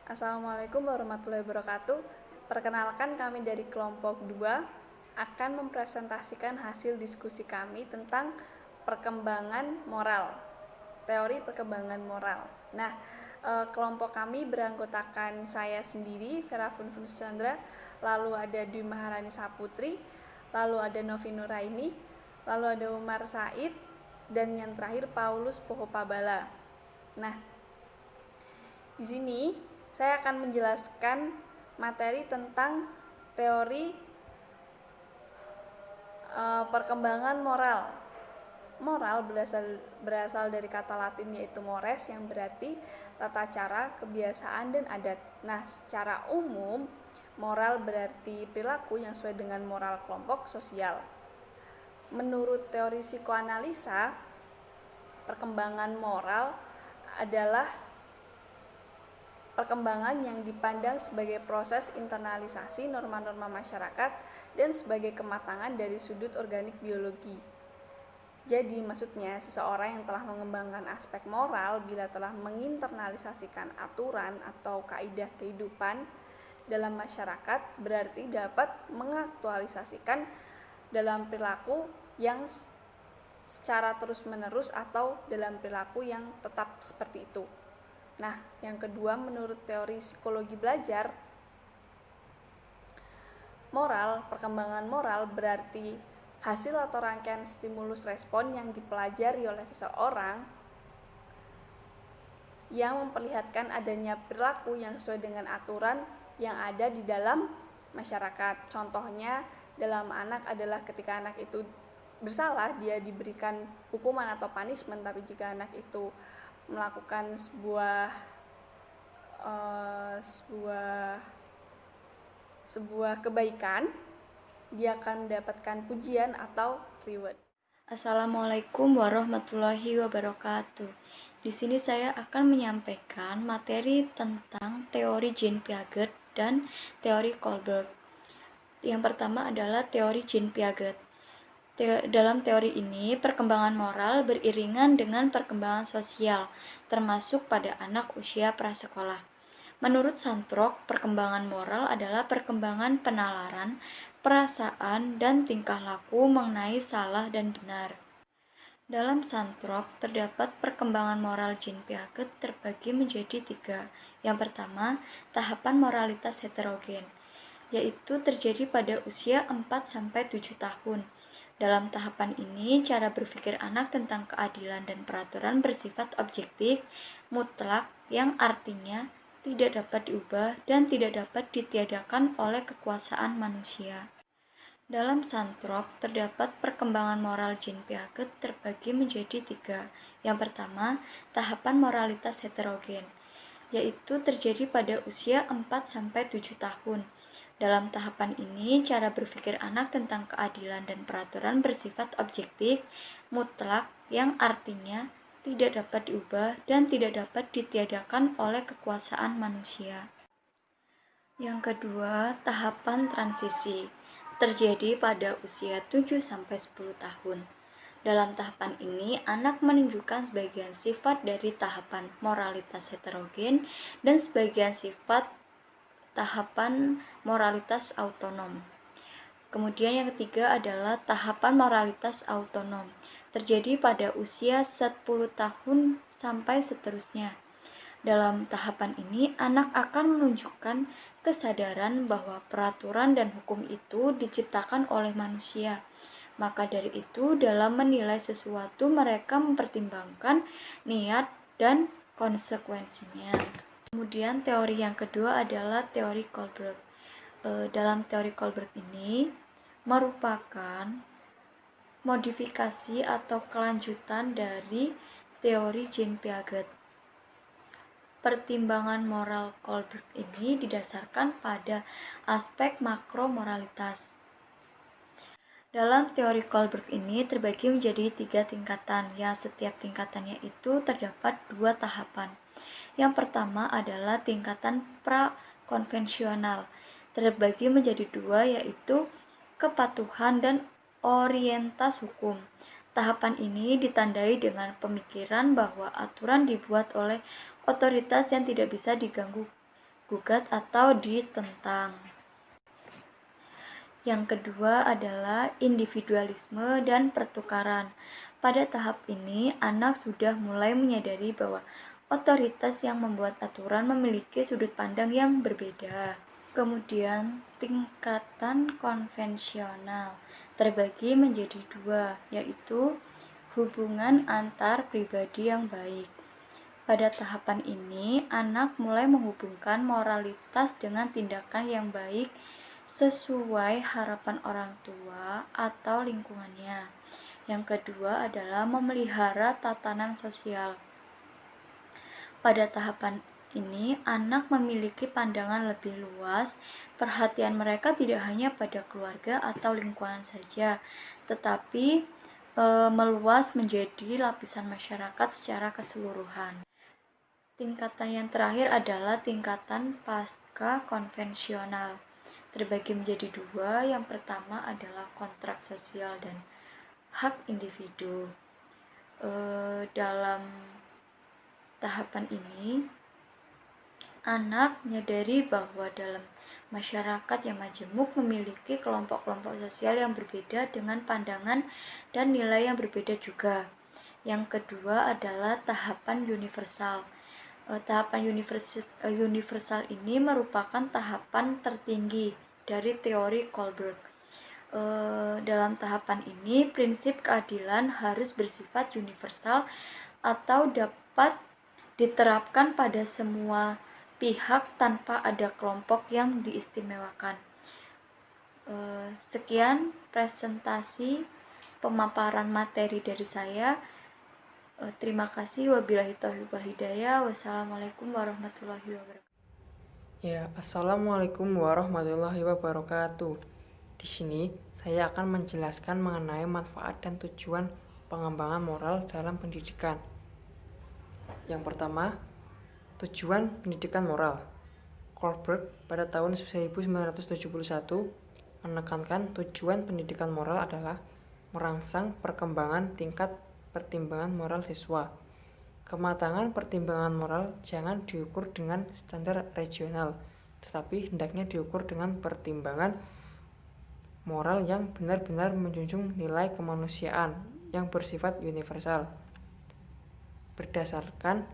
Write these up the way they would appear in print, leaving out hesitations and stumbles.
Assalamualaikum warahmatullahi wabarakatuh. Perkenalkan, kami dari kelompok 2 akan mempresentasikan hasil diskusi kami tentang perkembangan moral, teori perkembangan moral. Nah, kelompok kami beranggotakan saya sendiri, Vera Funfun Chandra, lalu ada Dwi Maharani Saputri, lalu ada Novi Nuraini, lalu ada Umar Said, dan yang terakhir Paulus Pohopabala. Nah, di sini saya akan menjelaskan materi tentang teori perkembangan moral. Moral berasal dari kata Latin yaitu mores, yang berarti tata cara, kebiasaan, dan adat. Nah, secara umum moral berarti perilaku yang sesuai dengan moral kelompok sosial. Menurut teori psikoanalisa, perkembangan moral adalah perkembangan yang dipandang sebagai proses internalisasi norma-norma masyarakat dan sebagai kematangan dari sudut organik biologi. Jadi maksudnya seseorang yang telah mengembangkan aspek moral bila telah menginternalisasikan aturan atau kaidah kehidupan dalam masyarakat berarti dapat mengaktualisasikan dalam perilaku yang secara terus-menerus atau dalam perilaku yang tetap seperti itu. Nah, yang kedua, menurut teori psikologi belajar, perkembangan moral berarti hasil atau rangkaian stimulus respon yang dipelajari oleh seseorang yang memperlihatkan adanya perilaku yang sesuai dengan aturan yang ada di dalam masyarakat. Contohnya dalam anak adalah ketika anak itu bersalah, dia diberikan hukuman atau punishment, tapi jika anak itu melakukan sebuah kebaikan, dia akan mendapatkan pujian atau reward. Assalamualaikum warahmatullahi wabarakatuh. Di sini saya akan menyampaikan materi tentang teori Jean Piaget dan teori Kohlberg. Yang pertama adalah teori Jean Piaget. Dalam teori ini, perkembangan moral beriringan dengan perkembangan sosial, termasuk pada anak usia prasekolah. Menurut Santrok, perkembangan moral adalah perkembangan penalaran, perasaan, dan tingkah laku mengenai salah dan benar. Dalam Santrok, terdapat perkembangan moral Jean Piaget terbagi menjadi 3. Yang pertama, tahapan moralitas heterogen, yaitu terjadi pada usia 4-7 tahun. Dalam tahapan ini, cara berpikir anak tentang keadilan dan peraturan bersifat objektif, mutlak, yang artinya tidak dapat diubah dan tidak dapat ditiadakan oleh kekuasaan manusia. Dalam Santrok, terdapat perkembangan moral Jean Piaget terbagi menjadi 3. Yang pertama, tahapan moralitas heterogen, yaitu terjadi pada usia 4-7 tahun. Dalam tahapan ini, cara berpikir anak tentang keadilan dan peraturan bersifat objektif, mutlak, yang artinya tidak dapat diubah dan tidak dapat ditiadakan oleh kekuasaan manusia. Yang kedua, tahapan transisi, terjadi pada usia 7-10 tahun. Dalam tahapan ini, anak menunjukkan sebagian sifat dari tahapan moralitas heterogen dan sebagian sifat tahapan moralitas autonom. Kemudian yang ketiga adalah tahapan moralitas autonom, terjadi pada usia 10 tahun sampai seterusnya. Dalam tahapan ini, anak akan menunjukkan kesadaran bahwa peraturan dan hukum itu diciptakan oleh manusia. Maka dari itu, dalam menilai sesuatu, mereka mempertimbangkan niat dan konsekuensinya. Kemudian teori yang kedua adalah teori Kohlberg. Dalam teori Kohlberg ini merupakan modifikasi atau kelanjutan dari teori Jean Piaget. Pertimbangan moral Kohlberg ini didasarkan pada aspek makro moralitas. Dalam teori Kohlberg ini terbagi menjadi 3 tingkatan, yang setiap tingkatannya itu terdapat 2 tahapan. Yang pertama adalah tingkatan pra-konvensional, terbagi menjadi 2, yaitu kepatuhan dan orientas hukum. Tahapan ini ditandai dengan pemikiran bahwa aturan dibuat oleh otoritas yang tidak bisa diganggu digugat atau ditentang. Yang kedua adalah individualisme dan pertukaran. Pada tahap ini, anak sudah mulai menyadari bahwa otoritas yang membuat aturan memiliki sudut pandang yang berbeda. Kemudian, tingkatan konvensional terbagi menjadi dua, yaitu hubungan antar pribadi yang baik. Pada tahapan ini, anak mulai menghubungkan moralitas dengan tindakan yang baik sesuai harapan orang tua atau lingkungannya. Yang kedua adalah memelihara tatanan sosial. Pada tahapan ini, anak memiliki pandangan lebih luas. Perhatian mereka tidak hanya pada keluarga atau lingkungan saja, tetapi meluas menjadi lapisan masyarakat secara keseluruhan. Tingkatan yang terakhir adalah tingkatan pasca konvensional. Terbagi menjadi dua. Yang pertama adalah kontrak sosial dan hak individu. Dalam tahapan ini, anak menyadari bahwa dalam masyarakat yang majemuk memiliki kelompok-kelompok sosial yang berbeda dengan pandangan dan nilai yang berbeda juga. Yang kedua adalah tahapan universal. Tahapan universal ini merupakan tahapan tertinggi dari teori Kohlberg. Dalam tahapan ini, prinsip keadilan harus bersifat universal atau dapat diterapkan pada semua pihak tanpa ada kelompok yang diistimewakan. Sekian presentasi pemaparan materi dari saya. Terima kasih. Wabillahi taufiq wal hidayah. Wassalamualaikum warahmatullahi wabarakatuh. Ya, Assalamualaikum warahmatullahi wabarakatuh. Di sini saya akan menjelaskan mengenai manfaat dan tujuan pengembangan moral dalam pendidikan. Yang pertama, tujuan pendidikan moral. Kohlberg pada tahun 1971 menekankan tujuan pendidikan moral adalah merangsang perkembangan tingkat pertimbangan moral siswa. Kematangan pertimbangan moral jangan diukur dengan standar regional, tetapi hendaknya diukur dengan pertimbangan moral yang benar-benar menjunjung nilai kemanusiaan yang bersifat universal, berdasarkan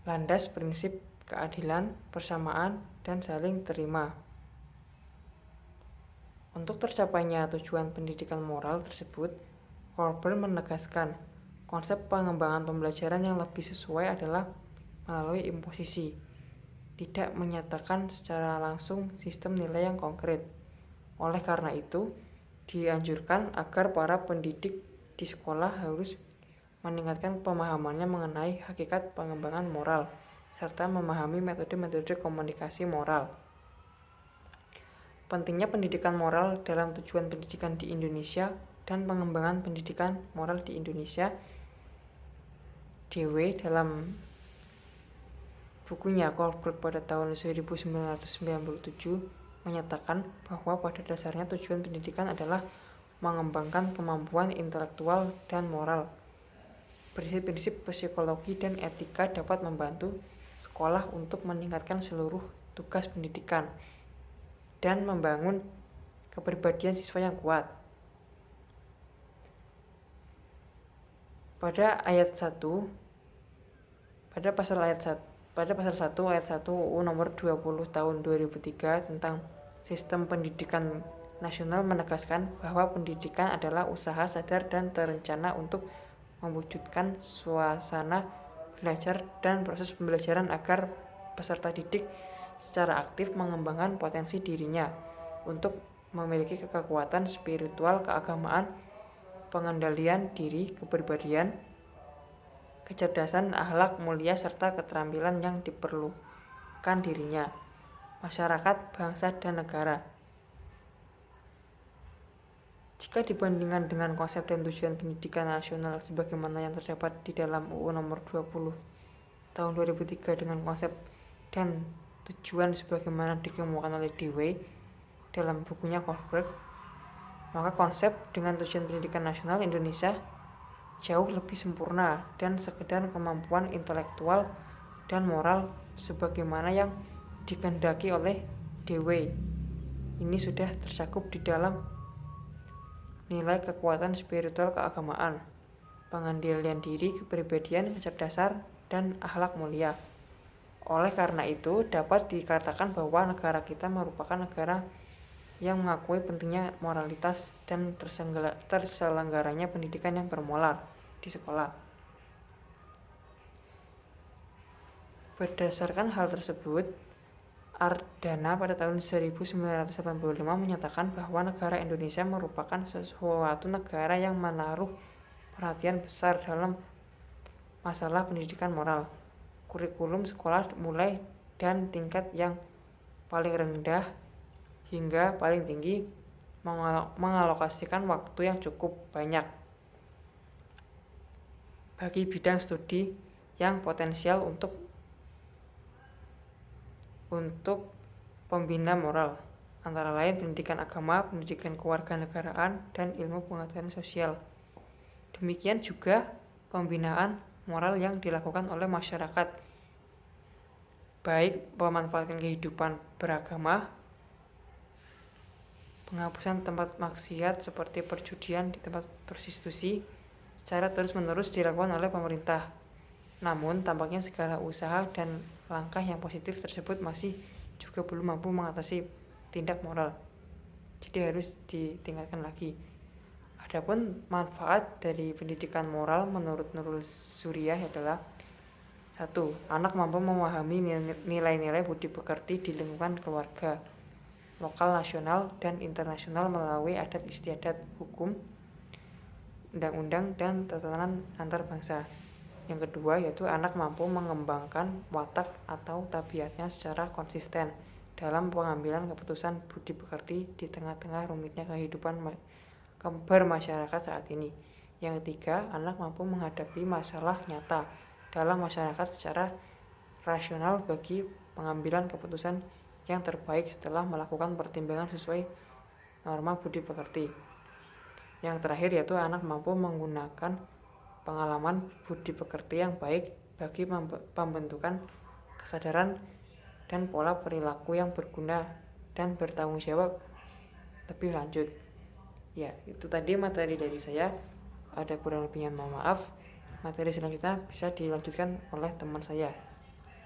landas prinsip keadilan, persamaan, dan saling terima. Untuk tercapainya tujuan pendidikan moral tersebut, Kohlberg menegaskan konsep pengembangan pembelajaran yang lebih sesuai adalah melalui imposisi, tidak menyatakan secara langsung sistem nilai yang konkret. Oleh karena itu, dianjurkan agar para pendidik di sekolah harus meningkatkan pemahamannya mengenai hakikat pengembangan moral, serta memahami metode-metode komunikasi moral. Pentingnya pendidikan moral dalam tujuan pendidikan di Indonesia dan pengembangan pendidikan moral di Indonesia. DW dalam bukunya Kohlberg pada tahun 1997 menyatakan bahwa pada dasarnya tujuan pendidikan adalah mengembangkan kemampuan intelektual dan moral. Prinsip-prinsip psikologi dan etika dapat membantu sekolah untuk meningkatkan seluruh tugas pendidikan dan membangun kepribadian siswa yang kuat. Pada pasal 1 ayat 1 UU nomor 20 tahun 2003 tentang sistem pendidikan nasional menegaskan bahwa pendidikan adalah usaha sadar dan terencana untuk mewujudkan suasana belajar dan proses pembelajaran agar peserta didik secara aktif mengembangkan potensi dirinya untuk memiliki kekuatan spiritual, keagamaan, pengendalian diri, kepribadian, kecerdasan, akhlak mulia, serta keterampilan yang diperlukan dirinya, masyarakat, bangsa, dan negara. Jika dibandingkan dengan konsep dan tujuan pendidikan nasional sebagaimana yang terdapat di dalam UU nomor 20 tahun 2003 dengan konsep dan tujuan sebagaimana dikemukakan oleh DW dalam bukunya Kohlberg, maka konsep dengan tujuan pendidikan nasional Indonesia jauh lebih sempurna dan sekedar kemampuan intelektual dan moral sebagaimana yang dikehendaki oleh Dewey. Ini sudah tercakup di dalam nilai kekuatan spiritual keagamaan, pengendalian diri, kepribadian, kecerdasan, dan akhlak mulia. Oleh karena itu, dapat dikatakan bahwa negara kita merupakan negara yang mengakui pentingnya moralitas dan terselenggaranya pendidikan yang bermoral di sekolah. Berdasarkan hal tersebut, Ardana pada tahun 1985 menyatakan bahwa negara Indonesia merupakan suatu negara yang menaruh perhatian besar dalam masalah pendidikan moral. Kurikulum sekolah mulai dan tingkat yang paling rendah hingga paling tinggi mengalokasikan waktu yang cukup banyak bagi bidang studi yang potensial untuk pembina moral, antara lain pendidikan agama, pendidikan kewarganegaraan, dan ilmu pengetahuan sosial. Demikian juga pembinaan moral yang dilakukan oleh masyarakat, baik memanfaatkan kehidupan beragama, penghapusan tempat maksiat seperti perjudian di tempat prostitusi secara terus-menerus dilakukan oleh pemerintah. Namun, tampaknya segala usaha dan langkah yang positif tersebut masih juga belum mampu mengatasi tindak moral. Jadi harus ditingkatkan lagi. Adapun manfaat dari pendidikan moral menurut Nurul Suriyah adalah 1. Anak mampu memahami nilai-nilai budi pekerti di lingkungan keluarga, lokal, nasional, dan internasional melalui adat istiadat, hukum, undang-undang, dan tatanan antar bangsa. Yang kedua yaitu anak mampu mengembangkan watak atau tabiatnya secara konsisten dalam pengambilan keputusan budi pekerti di tengah-tengah rumitnya kehidupan bermasyarakat saat ini. Yang ketiga, anak mampu menghadapi masalah nyata dalam masyarakat secara rasional bagi pengambilan keputusan yang terbaik setelah melakukan pertimbangan sesuai norma budi pekerti. Yang terakhir yaitu anak mampu menggunakan pengalaman budi pekerti yang baik bagi pembentukan kesadaran dan pola perilaku yang berguna dan bertanggung jawab lebih lanjut. Ya, itu tadi materi dari saya. Ada kurang lebihnya mohon maaf. Materi selanjutnya bisa dilanjutkan oleh teman saya.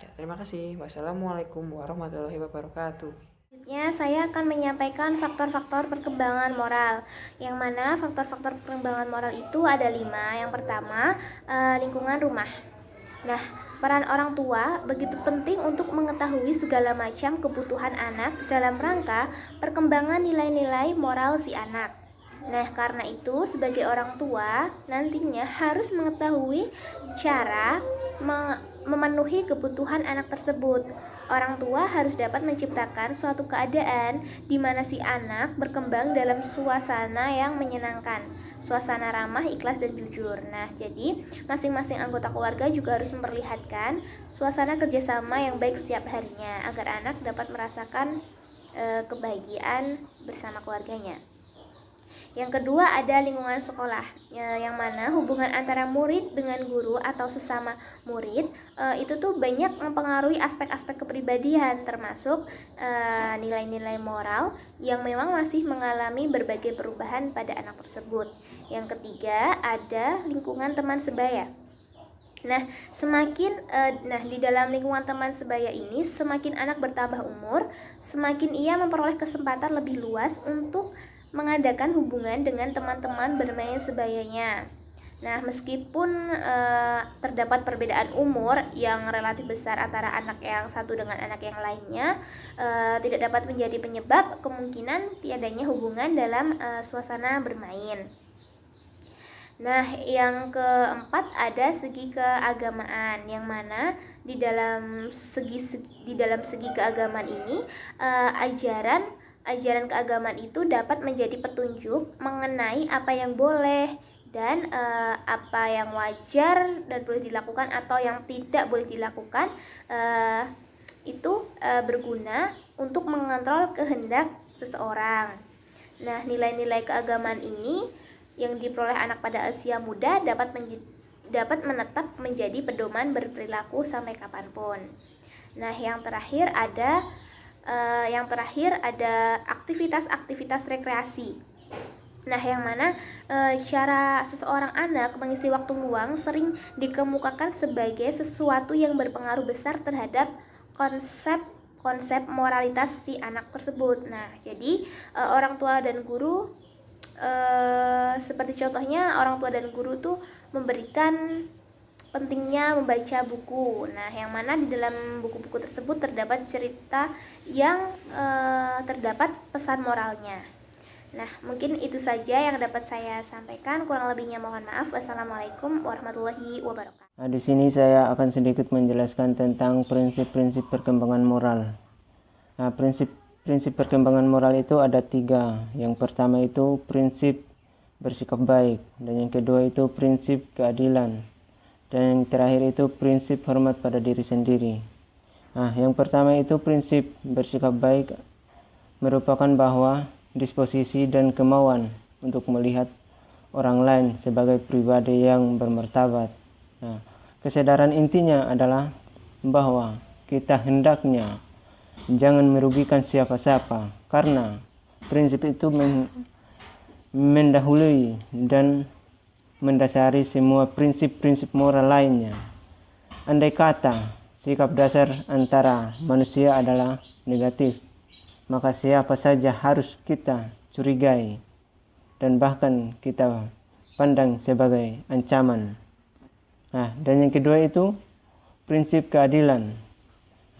Ya, terima kasih. Wassalamualaikum warahmatullahi wabarakatuh. Selanjutnya, saya akan menyampaikan faktor-faktor perkembangan moral, yang mana faktor-faktor perkembangan moral itu ada 5. Yang pertama, lingkungan rumah. Nah, peran orang tua begitu penting untuk mengetahui segala macam kebutuhan anak dalam rangka perkembangan nilai-nilai moral si anak. Nah, karena itu sebagai orang tua nantinya harus mengetahui cara memenuhi kebutuhan anak tersebut. Orang tua harus dapat menciptakan suatu keadaan di mana si anak berkembang dalam suasana yang menyenangkan, suasana ramah, ikhlas, dan jujur. Nah, jadi masing-masing anggota keluarga juga harus memperlihatkan suasana kerjasama yang baik setiap harinya agar anak dapat merasakan kebahagiaan bersama keluarganya. Yang kedua ada lingkungan sekolah, yang mana hubungan antara murid dengan guru atau sesama murid itu tuh banyak mempengaruhi aspek-aspek kepribadian, termasuk nilai-nilai moral yang memang masih mengalami berbagai perubahan pada anak tersebut. Yang ketiga ada lingkungan teman sebaya. Nah, di dalam lingkungan teman sebaya ini, semakin anak bertambah umur, semakin ia memperoleh kesempatan lebih luas untuk mengadakan hubungan dengan teman-teman bermain sebayanya. Nah, meskipun terdapat perbedaan umur yang relatif besar antara anak yang satu dengan anak yang lainnya, tidak dapat menjadi penyebab kemungkinan tiadanya hubungan dalam suasana bermain. Nah, yang keempat ada segi keagamaan, yang mana di dalam segi keagamaan ini ajaran keagamaan itu dapat menjadi petunjuk mengenai apa yang boleh dan apa yang wajar dan boleh dilakukan atau yang tidak boleh dilakukan, itu berguna untuk mengontrol kehendak seseorang. Nah, nilai-nilai keagamaan ini yang diperoleh anak pada usia muda dapat menetap menjadi pedoman berperilaku sampai kapanpun. Nah, yang terakhir ada aktivitas-aktivitas rekreasi. Nah, yang mana cara seseorang anak mengisi waktu luang sering dikemukakan sebagai sesuatu yang berpengaruh besar terhadap konsep moralitas si anak tersebut. Nah, jadi orang tua dan guru seperti contohnya orang tua dan guru tuh memberikan pentingnya membaca buku. Nah, yang mana di dalam buku-buku tersebut terdapat cerita yang terdapat pesan moralnya. Nah, mungkin itu saja yang dapat saya sampaikan. Kurang lebihnya mohon maaf. Wassalamualaikum warahmatullahi wabarakatuh. Nah, di sini saya akan sedikit menjelaskan tentang prinsip-prinsip perkembangan moral. Nah, prinsip perkembangan moral itu ada 3. Yang pertama itu prinsip bersikap baik, dan yang kedua itu prinsip keadilan, dan yang terakhir itu prinsip hormat pada diri sendiri. Nah, yang pertama itu prinsip bersikap baik merupakan bahwa disposisi dan kemauan untuk melihat orang lain sebagai pribadi yang bermartabat. Nah, kesadaran intinya adalah bahwa kita hendaknya jangan merugikan siapa-siapa, karena prinsip itu mendahului dan mendasari semua prinsip-prinsip moral lainnya. Andai kata sikap dasar antara manusia adalah negatif, maka siapa saja harus kita curigai dan bahkan kita pandang sebagai ancaman. Nah, dan yang kedua itu prinsip keadilan.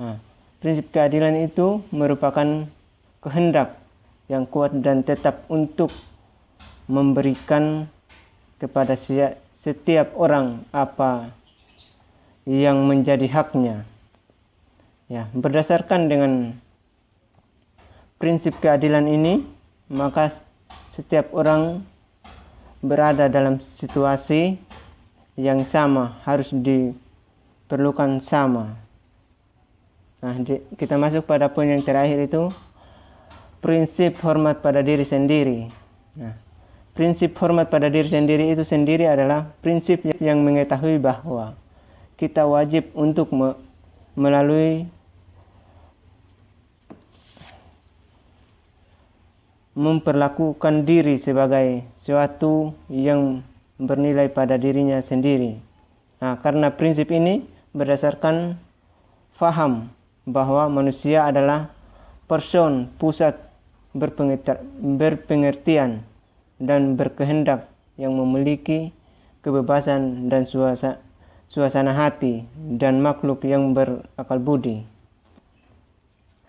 Nah, prinsip keadilan itu merupakan kehendak yang kuat dan tetap untuk memberikan kepada setiap orang apa yang menjadi haknya. Ya, berdasarkan dengan prinsip keadilan ini, maka setiap orang berada dalam situasi yang sama, harus diperlukan sama. Nah, kita masuk pada poin yang terakhir itu prinsip hormat pada diri sendiri. Nah, prinsip hormat pada diri sendiri itu sendiri adalah prinsip yang mengetahui bahwa kita wajib untuk melalui memperlakukan diri sebagai sesuatu yang bernilai pada dirinya sendiri. Nah, karena prinsip ini berdasarkan faham bahwa manusia adalah person pusat berpengertian dan berkehendak yang memiliki kebebasan dan suasana hati dan makhluk yang berakal budi.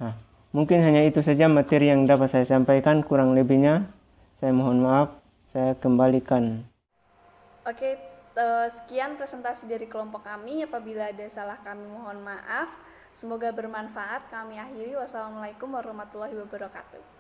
Nah, mungkin hanya itu saja materi yang dapat saya sampaikan, kurang lebihnya saya mohon maaf, saya kembalikan. Oke, sekian presentasi dari kelompok kami. Apabila ada salah kami mohon maaf. Semoga bermanfaat. Kami akhiri. Wassalamualaikum warahmatullahi wabarakatuh.